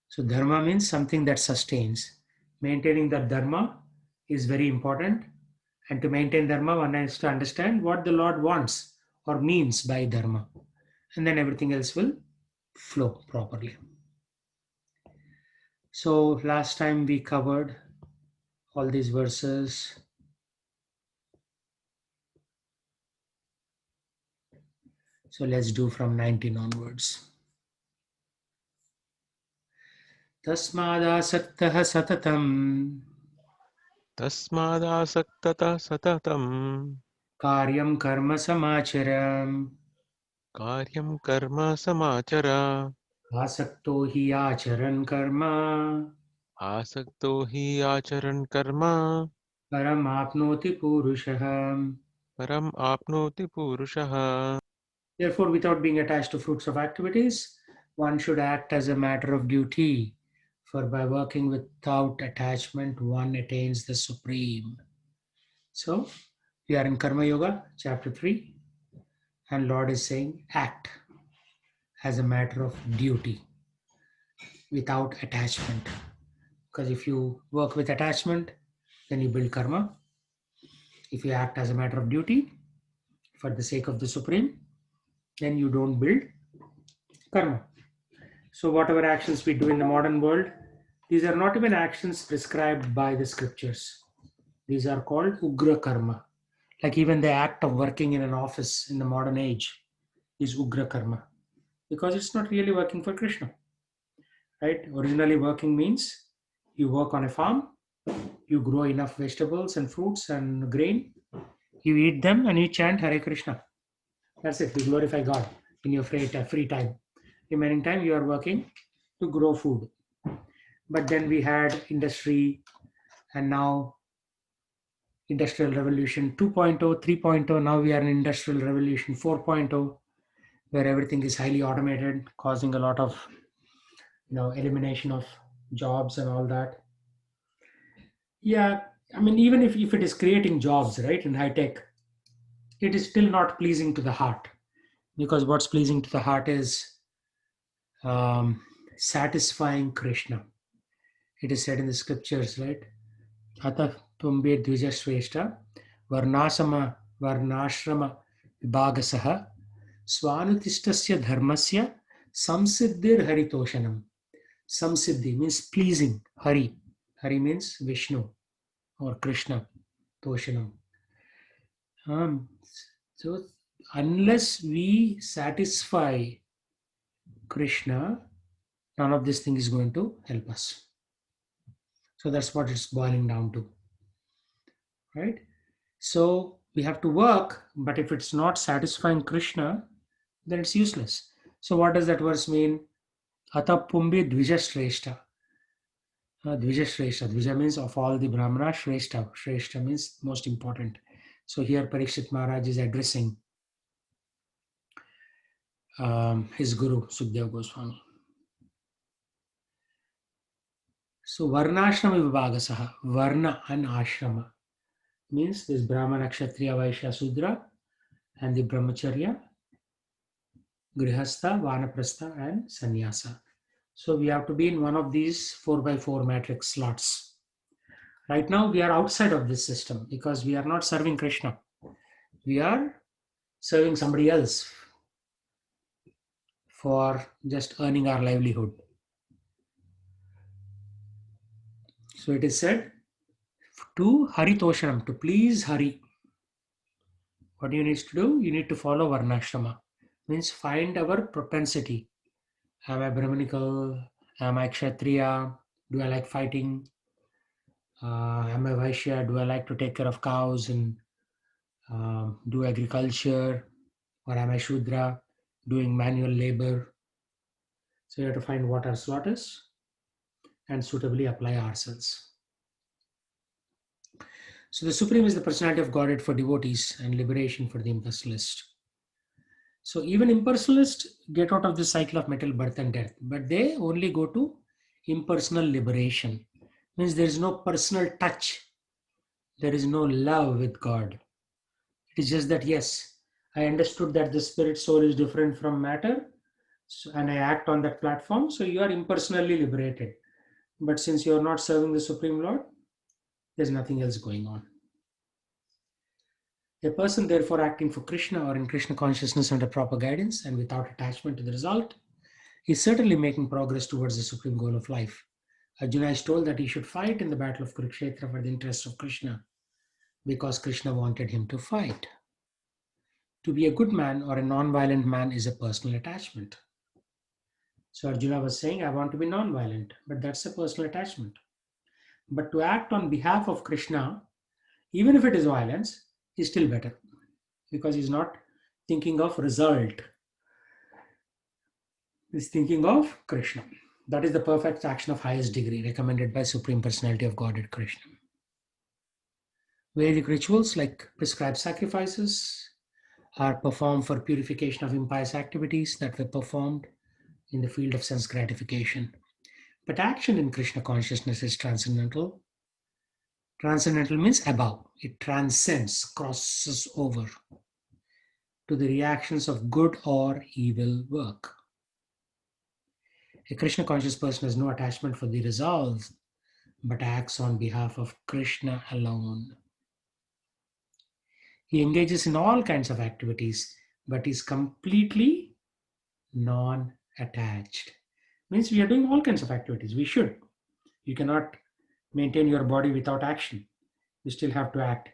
So dharma means something that sustains. Maintaining the dharma is very important. And to maintain dharma, one has to understand what the Lord wants or means by dharma. And then everything else will flow properly. So last time we covered all these verses. So let's do from 19 onwards. Tasmadasaktah satatam तस्मादासक्तता सततम् karyam karma samacharam कार्यं कर्म समाचर asakto hi acharan karma आसक्तो हि आचरन् कर्म param apnoti purushah. परम् आप्नोति पुरुषः. Therefore, without being attached to fruits of activities, one should act as a matter of duty. For by working without attachment, one attains the supreme. So, we are in Karma Yoga, chapter 3, and Lord is saying, act as a matter of duty without attachment. Because if you work with attachment, then you build karma. If you act as a matter of duty for the sake of the Supreme, then you don't build karma. So, whatever actions we do in the modern world, these are not even actions prescribed by the scriptures. These are called Ugra Karma. Like even the act of working in an office in the modern age is Ugra Karma because it's not really working for Krishna, right? Originally, working means you work on a farm, you grow enough vegetables and fruits and grain, you eat them and you chant Hare Krishna. That's it. You glorify God in your free time. Remaining time, you are working to grow food. But then we had industry, and now industrial revolution 2.0, 3.0. Now we are in industrial revolution 4.0, where everything is highly automated, causing a lot of elimination of jobs and all that. Yeah, I mean, even if it is creating jobs, right, in high tech, it is still not pleasing to the heart, because what's pleasing to the heart is satisfying Krishna. It is said in the scriptures, right? Atah tumbe dvijashreshta varnasama varnashrama vibhagasaha swanutistasya dharmasya samsiddhir haritoshanam. Samsiddhi means pleasing. Hari means Vishnu or Krishna. Toshanam. Um, so unless we satisfy Krishna, none of this thing is going to help us. So that's what it's boiling down to, right? So we have to work, but if it's not satisfying Krishna, then it's useless. So what does that verse mean? Ata pumbi dvija shreshta. Dvija shreshta. Dvija means of all the Brahmana, shreshta. Shreshta means most important. So here Parikshit Maharaj is addressing his guru, Sukadeva Goswami. So Varnashrama Vibhagasaha. Varna and Ashrama means this Brahmana, Kshatriya, Vaishya, Sudra, and the Brahmacharya, Grihastha, Vanaprastha, and Sannyasa. So we have to be in one of these 4x4 matrix slots. Right now we are outside of this system because we are not serving Krishna. We are serving somebody else for just earning our livelihood. So it is said to Haritoshanam, to please Hari. What you need to do? You need to follow Varnashrama. Means find our propensity. Am I Brahmanical? Am I Kshatriya? Do I like fighting? Am I Vaishya? Do I like to take care of cows and do agriculture? Or am I Shudra, doing manual labor? So you have to find what our slot is and suitably apply ourselves. So the Supreme is the personality of Godhead for devotees and liberation for the impersonalist. So even impersonalists get out of this cycle of mental birth and death, but they only go to impersonal liberation. Means there is no personal touch. There is no love with God. It is just that, yes, I understood that the spirit soul is different from matter. So, and I act on that platform, so you are impersonally liberated. But since you are not serving the Supreme Lord, there's nothing else going on. A person, therefore, acting for Krishna or in Krishna consciousness under proper guidance and without attachment to the result, is certainly making progress towards the supreme goal of life. Arjuna is told that he should fight in the battle of Kurukshetra for the interest of Krishna because Krishna wanted him to fight. To be a good man or a non-violent man is a personal attachment. So Arjuna was saying, I want to be non-violent, but that's a personal attachment. But to act on behalf of Krishna, even if it is violence, is still better because he's not thinking of result. He's thinking of Krishna. That is the perfect action of highest degree recommended by Supreme Personality of Godhead Krishna. Vedic rituals like prescribed sacrifices are performed for purification of impious activities that were performed in the field of sense gratification. But action in Krishna consciousness is transcendental. Transcendental means above. It transcends, crosses over to the reactions of good or evil work. A Krishna conscious person has no attachment for the results, but acts on behalf of Krishna alone. He engages in all kinds of activities, but is completely non-attached. Means we are doing all kinds of activities. We should. You cannot maintain your body without action. You still have to act.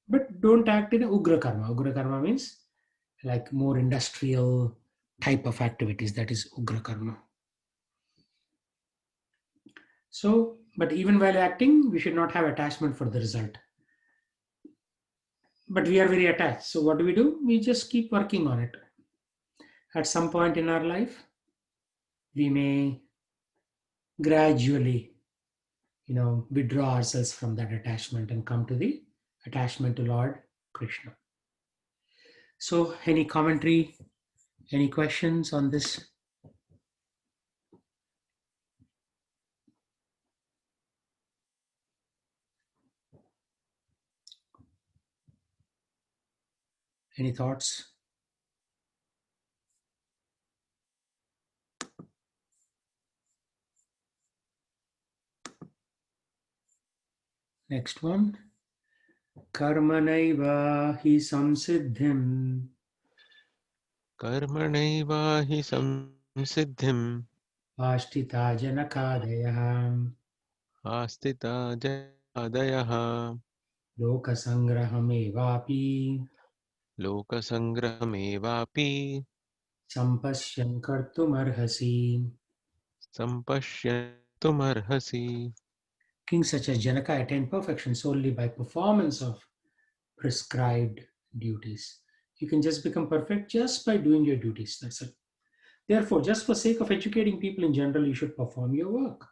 But don't act in Ugra Karma. Ugra Karma means like more industrial type of activities. That is Ugra Karma. So, but even while acting, we should not have attachment for the result. But we are very attached. So what do? We just keep working on it. At some point in our life, we may gradually, withdraw ourselves from that attachment and come to the attachment to Lord Krishna. So, any commentary, any questions on this? Any thoughts? Next one. Karmanaiva hi samsiddhim कर्मणैव हि संसिद्धिम् ashtita janakadayah आस्थिता जयादयः lokasangrahamevapi लोकसङ्ग्रहमेवापि sampashyan kartumarhasi. सम्पश्यन्तुमर्हसि. Kings such as Janaka attained perfection solely by performance of prescribed duties. You can just become perfect just by doing your duties. That's it. Therefore, just for sake of educating people in general, you should perform your work.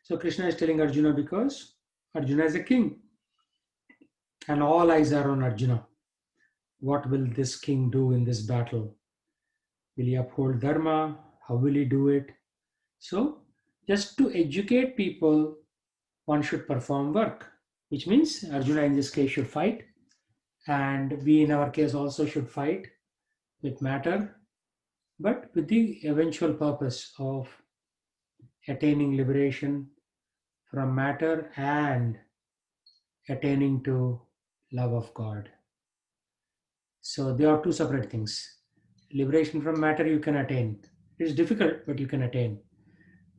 So Krishna is telling Arjuna because Arjuna is a king and all eyes are on Arjuna. What will this king do in this battle? Will he uphold dharma? How will he do it? So, just to educate people, one should perform work, which means Arjuna in this case should fight, and we in our case also should fight with matter, but with the eventual purpose of attaining liberation from matter and attaining to love of God. So they are two separate things. Liberation from matter you can attain. It is difficult, but you can attain.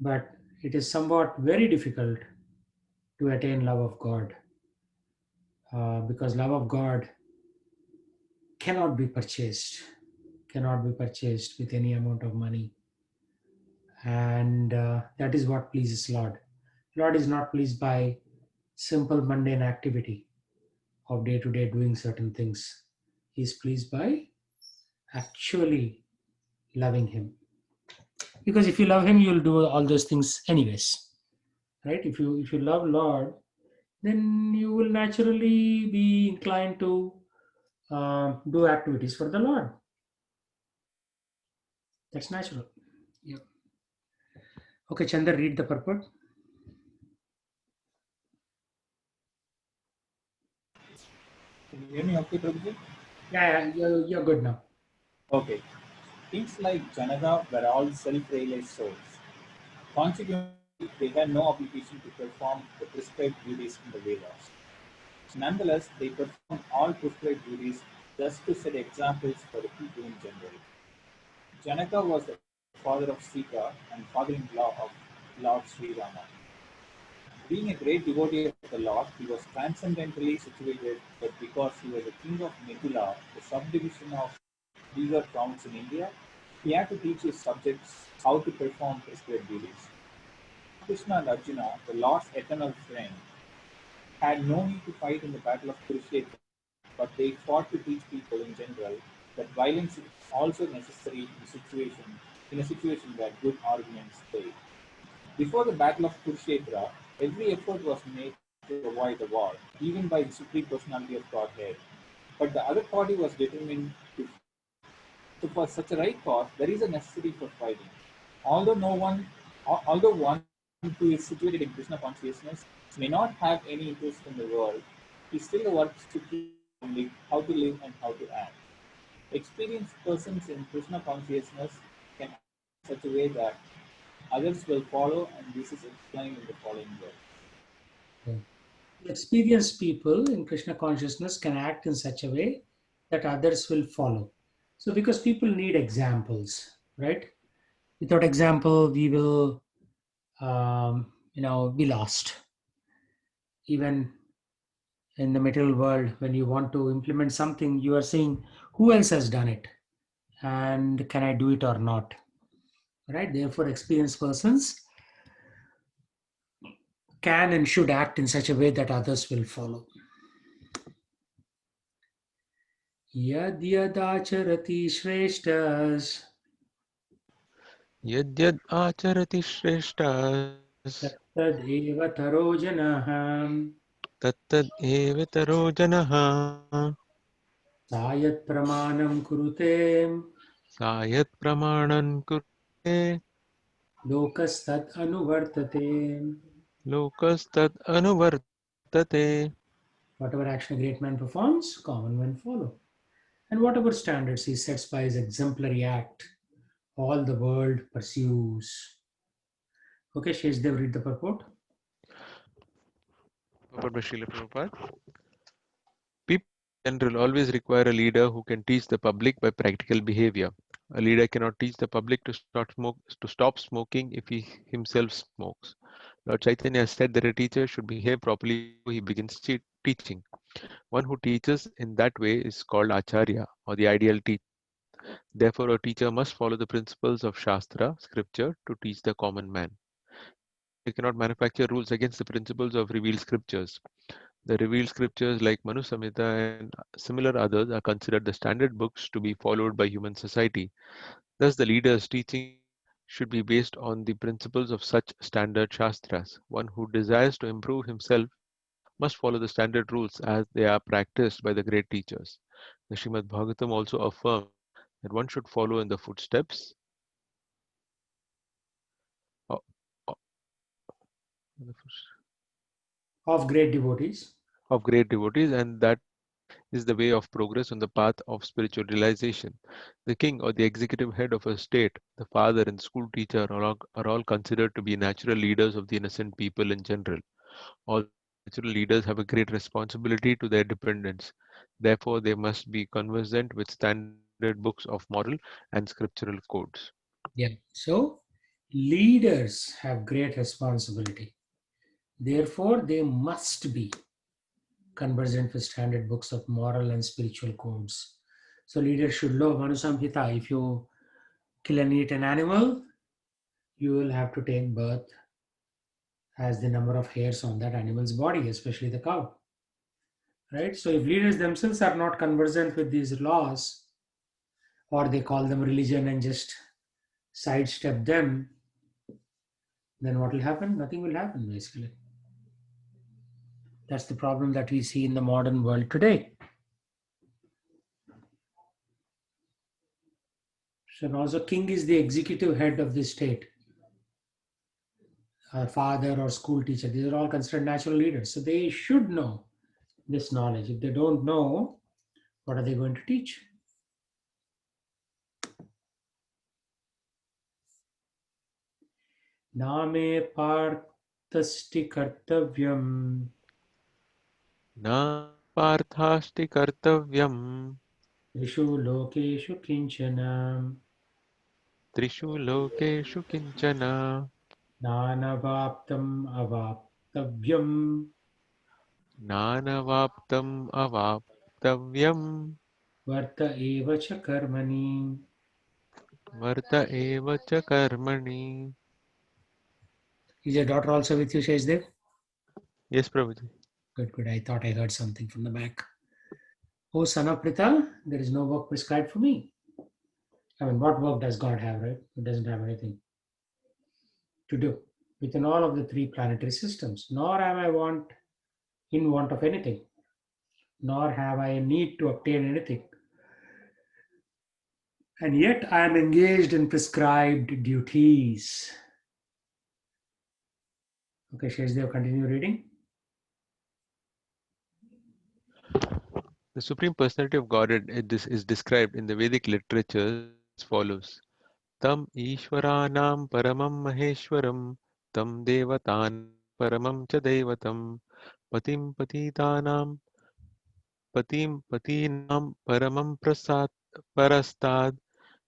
But it is somewhat very difficult to attain love of God because love of God cannot be purchased, with any amount of money. And that is what pleases Lord. Lord is not pleased by simple mundane activity of day to day doing certain things. He is pleased by actually loving Him. Because if you love Him, you'll do all those things anyways, right? If you love Lord, then you will naturally be inclined to do activities for the Lord. That's natural. Yeah. Okay, Chandra, read the purport. Can you hear me okay, Prabhuji? Yeah, you're good now. Okay. Kings like Janaka were all self-realized souls. Consequently, they had no obligation to perform the prescribed duties in the Vedas. Nonetheless, they performed all prescribed duties just to set examples for the people in general. Janaka was the father of Sita and father-in-law of Lord Sri Rama. Being a great devotee of the Lord, he was transcendently situated, but because he was a king of Mithila, a subdivision of Bihar province in India, he had to teach his subjects how to perform prescribed duties. Lord Krishna and Arjuna, the Lord's eternal friend, had no need to fight in the battle of Kurukshetra, but they fought to teach people in general that violence is also necessary in a situation where good arguments fail. Before the Battle of Kurukshetra, every effort was made to avoid the war, even by the Supreme Personality of Godhead. But the other party was determined to fight. So, for such a right cause, there is a necessity for fighting. Although no one, although one who is situated in Krishna consciousness may not have any interest in the world, he still works to teach the public how to live and how to act. Experienced persons in Krishna consciousness can act in such a way that others will follow, and this is explained in the following verse. Yeah. Experienced people in Krishna consciousness can act in such a way that others will follow. So, because people need examples, right? Without example, we will, be lost. Even in the material world, when you want to implement something, you are saying, who else has done it? And can I do it or not? Right? Therefore, experienced persons can and should act in such a way that others will follow. Yad yadacharati shreshtas Yadyad acharati shreshtas tattadeva taro janah tattad evataro janaha sayat pramanam kurute sayat pramanan kurte lokastat anuvartate. lokastad anuvartate. Whatever action a great man performs, common men follow. And whatever standards he sets by his exemplary act, all the world pursues. Okay, Sheshdev, read the purport. Purport by Srila Prabhupada. People in general always require a leader who can teach the public by practical behavior. A leader cannot teach the public to stop smoking if he himself smokes. Lord Chaitanya has said that a teacher should behave properly before he begins teaching. One who teaches in that way is called Acharya, or the ideal teacher. Therefore, a teacher must follow the principles of Shastra, scripture, to teach the common man. They cannot manufacture rules against the principles of revealed scriptures. The revealed scriptures like Manu Samhita and similar others are considered the standard books to be followed by human society. Thus, the leader's teaching should be based on the principles of such standard Shastras. One who desires to improve himself must follow the standard rules as they are practiced by the great teachers. The Srimad Bhagavatam also affirms that one should follow in the footsteps of, Of great devotees. of great devotees, and that is the way of progress on the path of spiritual realization. The king or the executive head of a state, the father and school teacher are all considered to be natural leaders of the innocent people in general. All natural leaders have a great responsibility to their dependents. Therefore, they must be conversant with standard books of moral and scriptural codes. Yeah. So, leaders have great responsibility. Therefore, they must be conversant with standard books of moral and spiritual codes. So, leaders should know Manu Samhita. If you kill and eat an animal, you will have to take birth as the number of hairs on that animal's body, especially the cow. Right? So, if leaders themselves are not conversant with these laws, or they call them religion and just sidestep them, then what will happen? Nothing will happen, basically. That's the problem that we see in the modern world today. So also king is the executive head of the state. A father or school teacher, these are all considered natural leaders. So they should know this knowledge. If they don't know, what are they going to teach? नामे पार्थस्ति कर्तव्यम न पार्थास्ति कर्तव्यम् त्रिषु लोकेषु किंचन त्रिषु लोकेषु किञ्चन नानवाप्तम् अवाप्तव्यम् नानवाप्तम् अवाप्तव्यम् वर्त एव च कर्मणि. वर्त एव च कर्मणि. Is your daughter also with you, Sheshdev? Yes, Prabhuji. Good, good. I thought I heard something from the back. Oh, son of Prita, there is no work prescribed for me. I mean, what work does God have, right? It doesn't have anything to do within all of the three planetary systems. Nor am I in want of anything, nor have I a need to obtain anything. And yet I am engaged in prescribed duties. Okay, Sheshdev, continue reading. The Supreme Personality of Godhead is described in the Vedic literatures as follows. Tam Ishwaranam Paramam Maheshwaram Tam Devatanam Paramam Cha Devatam Patim Patitanam Patim Patinam Paramam Parastad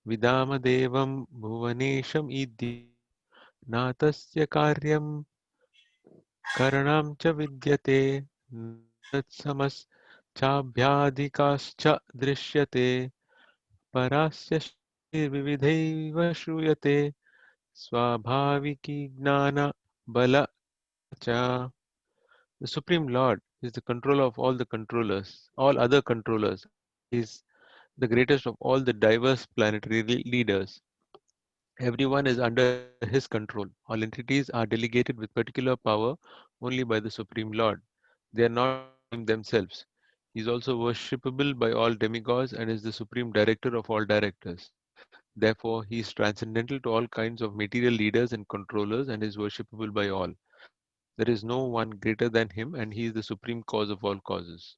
Vidama Devam Bhuvanesham Idya Natasya Karyam Karanam Cha Vidyate Natsamas Chabhyadikascha Drishyate Parasya विविधैव श्रूयते स्वाभाविकी ज्ञान bala cha. The Supreme Lord is the controller of all the controllers, all other controllers. He is the greatest of all the diverse planetary leaders. Everyone is under his control. All entities are delegated with particular power only by the Supreme Lord. They are not supreme themselves. He is also worshipable by all demigods and is the supreme director of all directors. Therefore, he is transcendental to all kinds of material leaders and controllers and is worshipable by all. There is no one greater than him, and he is the supreme cause of all causes.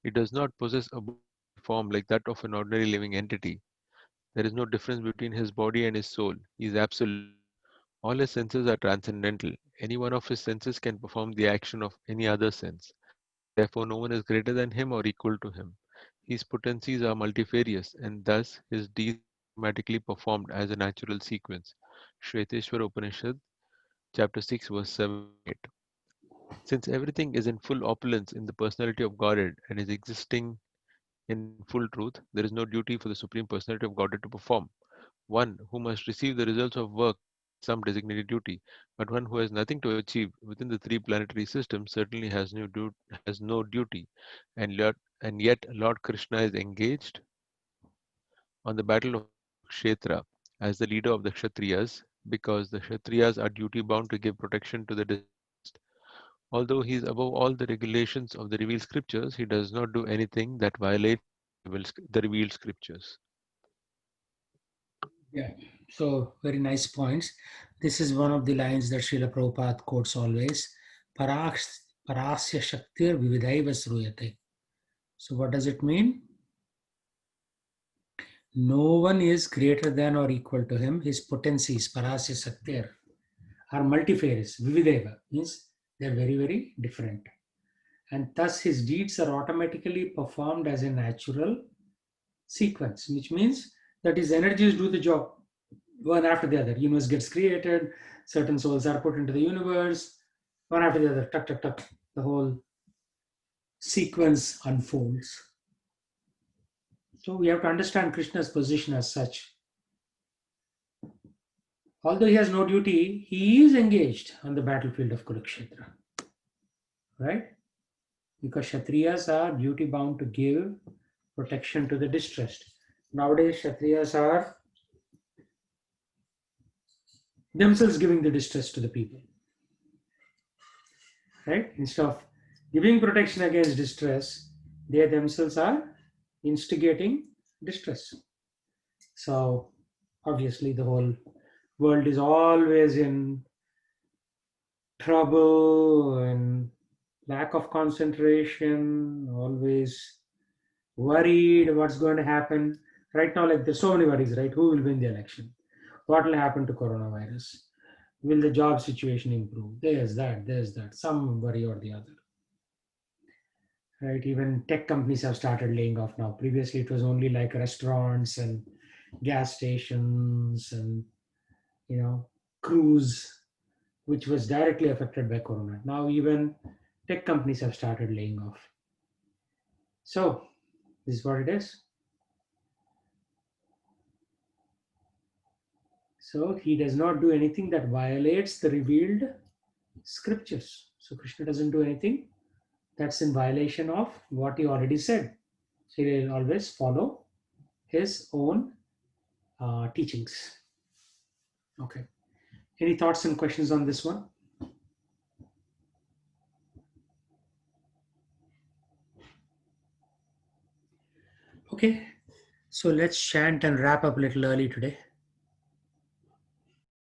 He does not possess a bodily form like that of an ordinary living entity. There is no difference between his body and his soul. He is absolute. All his senses are transcendental. Any one of his senses can perform the action of any other sense. Therefore, no one is greater than him or equal to him. His potencies are multifarious, and thus his deeds are automatically performed as a natural sequence. Shveteshwar Upanishad, chapter 6, verse 7 and 8. Since everything is in full opulence in the personality of Godhead and is existing in full truth, there is no duty for the Supreme Personality of Godhead to perform. One who must receive the results of work some designated duty, but one who has nothing to achieve within the three planetary systems certainly has no duty, and yet Lord Krishna is engaged on the battle of Kurukshetra as the leader of the Kshatriyas, because the Kshatriyas are duty bound to give protection to the distressed. Although he is above all the regulations of the revealed scriptures, he does not do anything that violates the revealed scriptures. Yeah. So very nice points. This is one of the lines that Srila Prabhupada quotes always. Parasya Shaktir Vividhaiva Sruyate. So what does it mean? No one is greater than or equal to him. His potencies, Parasya Shaktir, are multifarious. Vividhaiva means they're very, very different. And thus his deeds are automatically performed as a natural sequence, which means that his energies do the job one after the other. Universe gets created, certain souls are put into the universe, one after the other, tuck, tuck, tuck. The whole sequence unfolds. So we have to understand Krishna's position as such. Although he has no duty, he is engaged on the battlefield of Kurukshetra, right? Because Kshatriyas are duty bound to give protection to the distressed. Nowadays, Kshatriyas are themselves giving the distress to the people, right? Instead of giving protection against distress, they themselves are instigating distress. So obviously the whole world is always in trouble and lack of concentration, always worried what's going to happen. Right now, like there's so many worries, right? Who will win the election? What will happen to coronavirus? Will the job situation improve? There's that, some worry or the other. Right? Even tech companies have started laying off now. Previously, it was only like restaurants and gas stations and, you know, cruise, which was directly affected by Corona. Now, even tech companies have started laying off. So, this is what it is. So, he does not do anything that violates the revealed scriptures. So, Krishna doesn't do anything that's in violation of what he already said. He will always follow his own teachings. Okay. Any thoughts and questions on this one? Okay. So let's chant and wrap up a little early today.